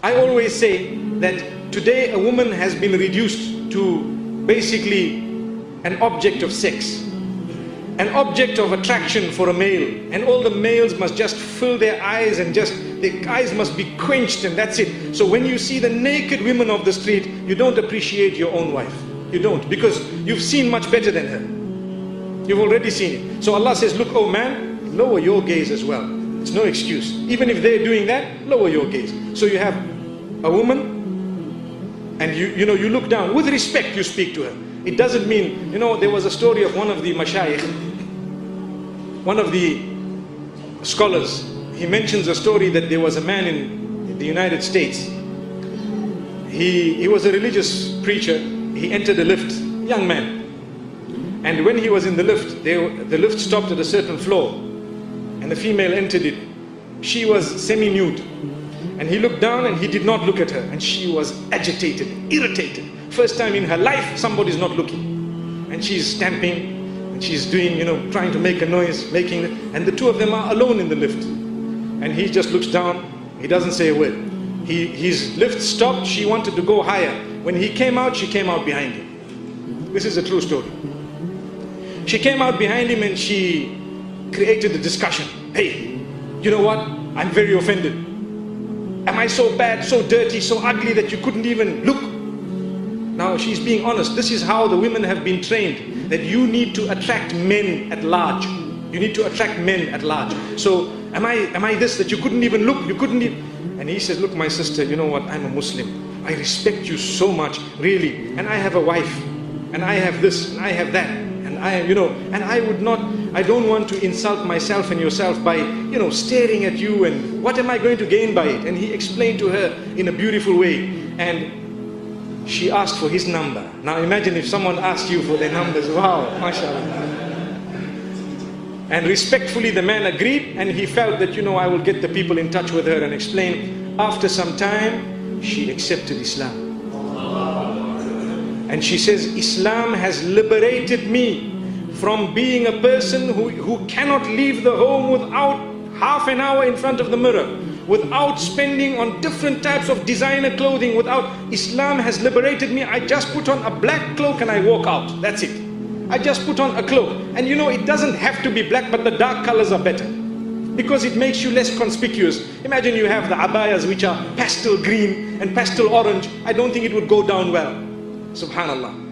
I always say that today a woman has been reduced to basically an object of sex, an object of attraction for a male, and all the males must just fill their eyes and just their eyes must be quenched, and that's it. So when you see the naked women of the street, you don't appreciate your own wife. You don't, because you've seen much better than her. You've already seen it. So Allah says, look, oh man, lower your gaze as well. It's no excuse. Even if they're doing that, lower your gaze. So you have a woman, and you look down. With respect, you speak to her. It doesn't mean, there was a story of one of the mashayikh, one of the scholars. He mentions a story that there was a man in the United States. He was a religious preacher. He entered a lift, young man. And when he was in the lift, the lift stopped at a certain floor. And the female entered it. She was semi-nude. And he looked down and he did not look at her. And she was agitated, irritated. First time in her life, somebody's not looking. And she's stamping, and she's doing, trying to make a noise, and the two of them are alone in the lift. And he just looks down, he doesn't say a word. His lift stopped, she wanted to go higher. When he came out, she came out behind him. This is a true story. She came out behind him and she created a discussion. Hey, you know what? I'm very offended. Am I so bad, so dirty, so ugly that you couldn't even look? Now she's being honest. This is how the women have been trained, that you need to attract men at large. You need to attract men at large. So am I this, that you couldn't even look, you couldn't even... And he says, look my sister, you know what, I'm a Muslim. I respect you so much, really. And I have a wife, and I have this, and I have that. And I don't want to insult myself and yourself by, staring at you, and what am I going to gain by it? And he explained to her in a beautiful way. And she asked for his number. Now imagine if someone asked you for their numbers. Wow, mashallah. And respectfully the man agreed, and he felt that, I will get the people in touch with her and explain. After some time, she accepted Islam. And she says, Islam has liberated me from being a person who cannot leave the home without half an hour in front of the mirror, without spending on different types of designer clothing, Islam has liberated me. I just put on a black cloak and I walk out. That's it. I just put on a cloak. And it doesn't have to be black, but the dark colors are better, because it makes you less conspicuous. Imagine you have the abayas which are pastel green and pastel orange. I don't think it would go down well. Subhanallah.